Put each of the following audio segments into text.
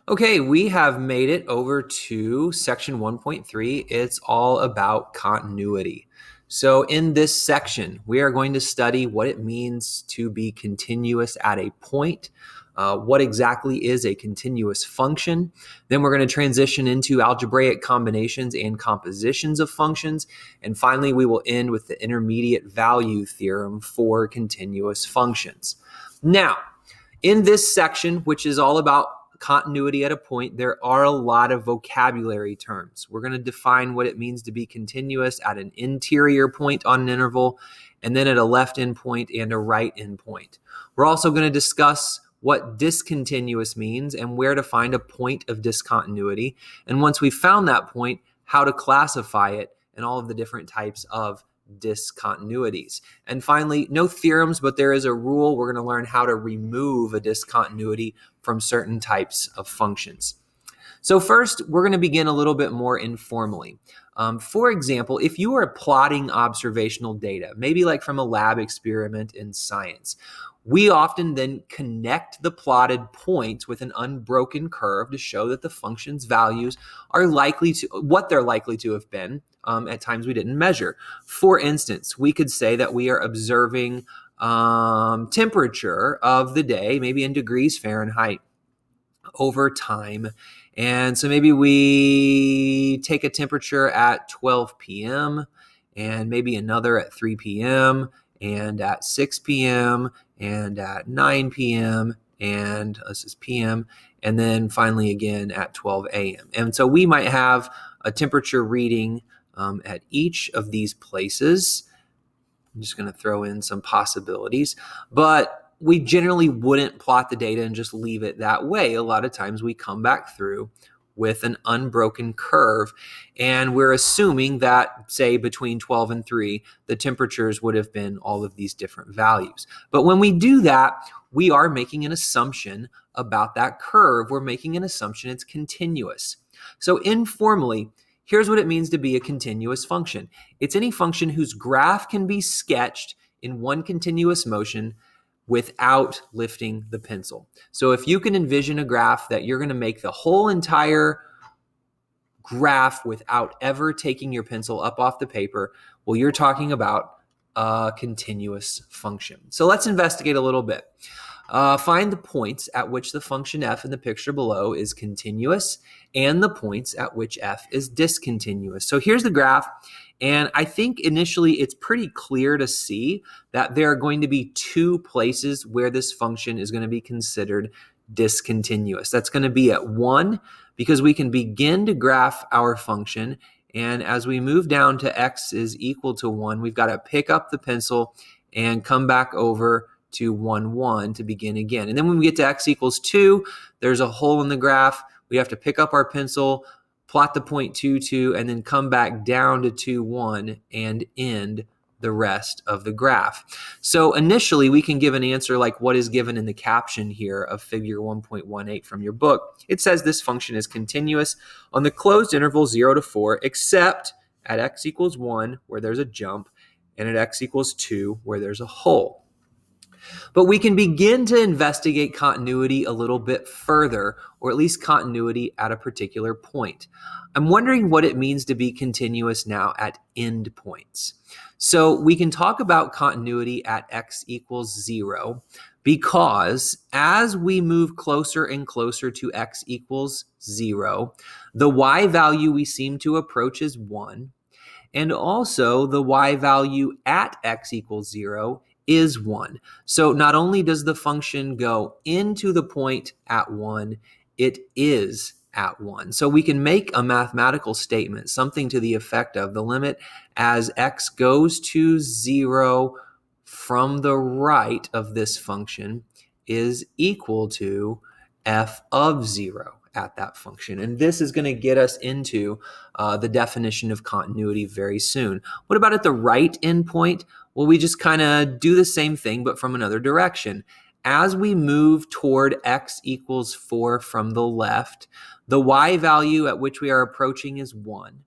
Okay, we have made it over to section 1.3. It's all about continuity. So in this section, we are going to study what it means to be continuous at a point, what exactly is a continuous function. Then we're going to transition into algebraic combinations and compositions of functions. And finally, we will end with the intermediate value theorem for continuous functions. Now, in this section, which is all about continuity at a point, there are a lot of vocabulary terms. We're going to define what it means to be continuous at an interior point on an interval, and then at a left endpoint and a right endpoint. We're also going to discuss what discontinuous means and where to find a point of discontinuity. And once we've found that point, how to classify it and all of the different types of discontinuities. And finally, no theorems, but there is a rule. We're going to learn how to remove a discontinuity from certain types of functions. So first, we're going to begin a little bit more informally. For example, if you are plotting observational data, maybe like from a lab experiment in science, we often then connect the plotted points with an unbroken curve to show that the function's values are likely to, what they're likely to have been at times we didn't measure. For instance, we could say that we are observing temperature of the day, maybe in degrees Fahrenheit, over time. And so maybe we take a temperature at 12 p.m. and maybe another at 3 p.m. and at 6 p.m. and at 9 p.m. and this is p.m. and then finally again at 12 a.m. And so we might have a temperature reading at each of these places. I'm just going to throw in some possibilities, but we generally wouldn't plot the data and just leave it that way. A lot of times we come back through with an unbroken curve, and we're assuming that, say, between 12 and 3, the temperatures would have been all of these different values. But when we do that, we are making an assumption about that curve. We're making an assumption it's continuous. So informally, here's what it means to be a continuous function. It's any function whose graph can be sketched in one continuous motion without lifting the pencil. So if you can envision a graph that you're going to make the whole entire graph without ever taking your pencil up off the paper, well, you're talking about a continuous function. So let's investigate a little bit. Find the points at which the function f in the picture below is continuous and the points at which f is discontinuous. So here's the graph, and I think initially it's pretty clear to see that there are going to be two places where this function is going to be considered discontinuous. That's going to be at 1, because we can begin to graph our function, and as we move down to x is equal to 1, we've got to pick up the pencil and come back over to 1, 1 to begin again. And then when we get to x equals 2, there's a hole in the graph. We have to pick up our pencil, plot the point 2, 2, and then come back down to 2, 1 and end the rest of the graph. So initially, we can give an answer like what is given in the caption here of figure 1.18 from your book. It says this function is continuous on the closed interval 0 to 4, except at x equals 1, where there's a jump, and at x equals 2, where there's a hole. But we can begin to investigate continuity a little bit further, or at least continuity at a particular point. I'm wondering what it means to be continuous now at endpoints. So we can talk about continuity at x equals 0 because as we move closer and closer to x equals 0, the y value we seem to approach is 1, and also the y value at x equals 0 is 1. So not only does the function go into the point at 1, it is at 1. So we can make a mathematical statement, something to the effect of the limit as x goes to 0 from the right of this function is equal to f of 0 at that function. And this is going to get us into the definition of continuity very soon. What about at the right endpoint? Well, we just kind of do the same thing, but from another direction. As we move toward x equals 4 from the left, the y value at which we are approaching is 1.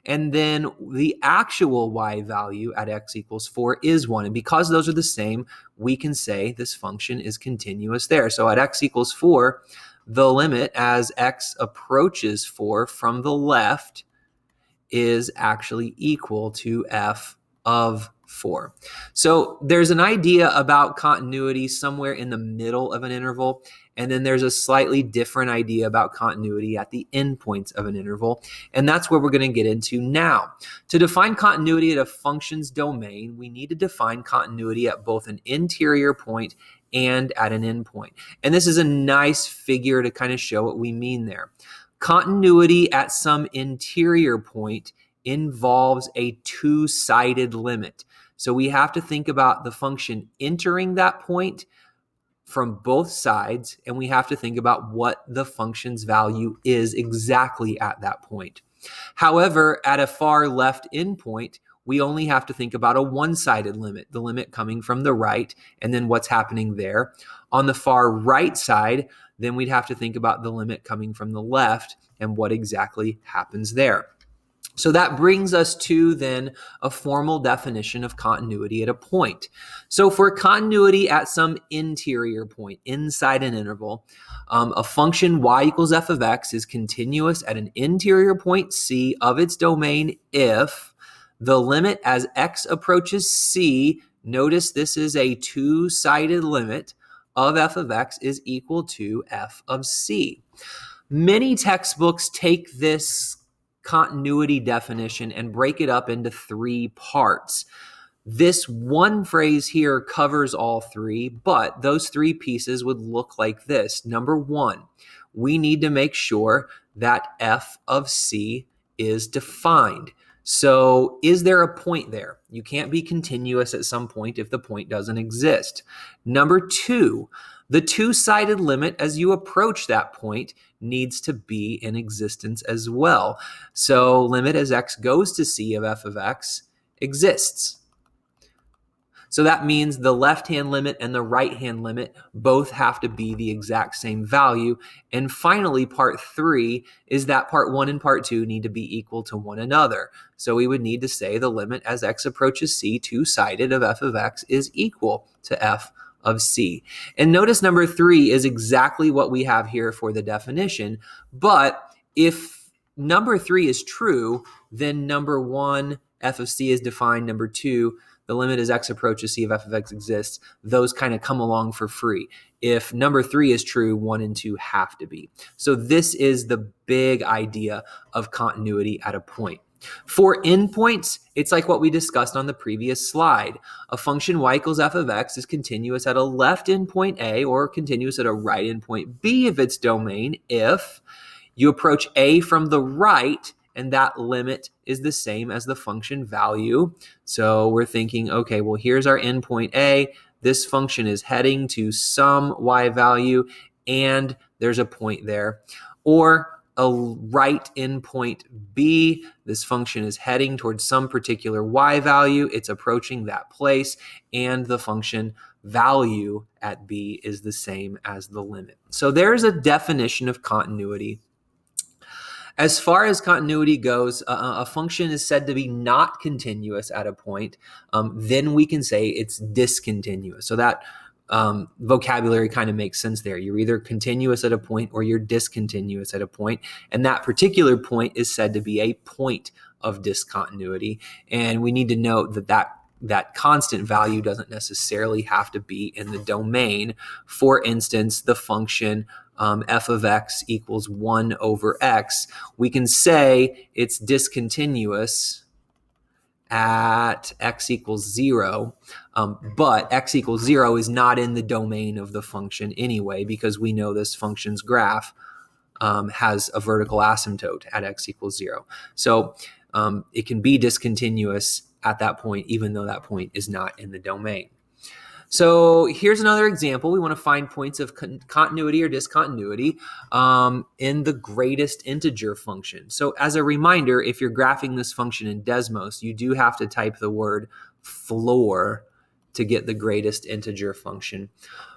And then the actual y value at x equals 4 is 1. And because those are the same, we can say this function is continuous there. So at x equals 4, the limit as x approaches 4 from the left is actually equal to f of 4. So there's an idea about continuity somewhere in the middle of an interval, and then there's a slightly different idea about continuity at the endpoints of an interval, and that's where we're going to get into now. To define continuity at a function's domain, we need to define continuity at both an interior point and at an endpoint. And this is a nice figure to kind of show what we mean there. Continuity at some interior point involves a two-sided limit. So we have to think about the function entering that point from both sides, and we have to think about what the function's value is exactly at that point. However, at a far left endpoint, we only have to think about a one-sided limit, the limit coming from the right, and then what's happening there. On the far right side, then we'd have to think about the limit coming from the left and what exactly happens there. So that brings us to then a formal definition of continuity at a point. So for continuity at some interior point inside an interval, a function y equals f of x is continuous at an interior point C of its domain if the limit as x approaches C, notice this is a two-sided limit, of f of x is equal to f of c. Many textbooks take this continuity definition and break it up into three parts. This one phrase here covers all three, but those three pieces would look like this. Number one, we need to make sure that f of c is defined. So is there a point there? You can't be continuous at some point if the point doesn't exist. Number two, the two-sided limit as you approach that point needs to be in existence as well. So limit as x goes to c of f of x exists. So that means the left-hand limit and the right-hand limit both have to be the exact same value. And finally, part three is that part one and part two need to be equal to one another. So we would need to say the limit as x approaches c, two-sided of f of x is equal to f of c. And notice number three is exactly what we have here for the definition. But if number three is true, then number one, f of c is defined. Number two, the limit as x approaches c of f of x exists. Those kind of come along for free. If number three is true, one and two have to be. So this is the big idea of continuity at a point. For endpoints, it's like what we discussed on the previous slide. A function y equals f of x is continuous at a left endpoint A or continuous at a right endpoint B of its domain if you approach A from the right and that limit is the same as the function value. So we're thinking, okay, well, here's our endpoint A. This function is heading to some y value, and there's a point there. Or a right endpoint B, this function is heading towards some particular y value. It's approaching that place, and the function value at B is the same as the limit. So there's a definition of continuity. As far as continuity goes, a function is said to be not continuous at a point. Then we can say it's discontinuous. So that vocabulary kind of makes sense there. You're either continuous at a point or you're discontinuous at a point. And that particular point is said to be a point of discontinuity. And we need to note that constant value doesn't necessarily have to be in the domain. For instance, the function f of x equals 1 over x, we can say it's discontinuous at x equals 0, but x equals 0 is not in the domain of the function anyway, because we know this function's graph has a vertical asymptote at x equals 0. So it can be discontinuous at that point, even though that point is not in the domain. So here's another example. We want to find points of continuity or discontinuity in the greatest integer function. So as a reminder, if you're graphing this function in Desmos, you do have to type the word floor to get the greatest integer function.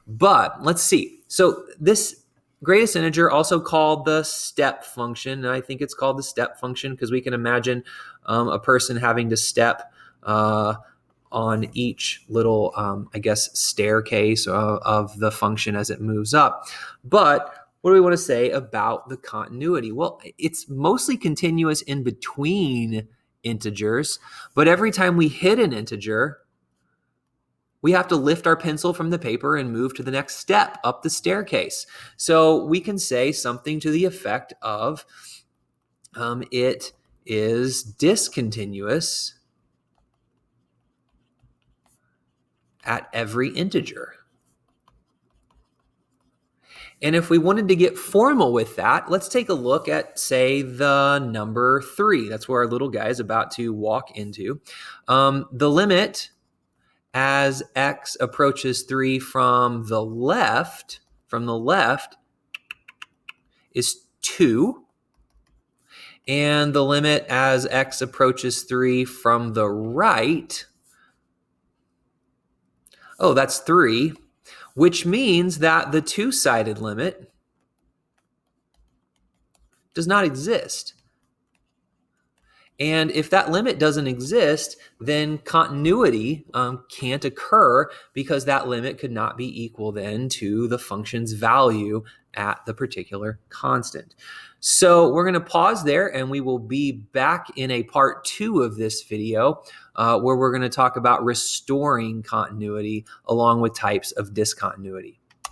But let's see. So this greatest integer, also called the step function, and I think it's called the step function because we can imagine a person having to step on each little, staircase of the function as it moves up. But what do we want to say about the continuity? Well, it's mostly continuous in between integers, but every time we hit an integer, we have to lift our pencil from the paper and move to the next step up the staircase. So we can say something to the effect of it is discontinuous at every integer. And if we wanted to get formal with that, let's take a look at, say, the number 3. That's where our little guy is about to walk into. The limit as x approaches 3 from the left is 2. And the limit as x approaches 3 from the right, that's 3. Which means that the two-sided limit does not exist. And if that limit doesn't exist, then continuity can't occur because that limit could not be equal then to the function's value at the particular constant. So we're going to pause there, and we will be back in a part 2 of this video where we're going to talk about restoring continuity along with types of discontinuity.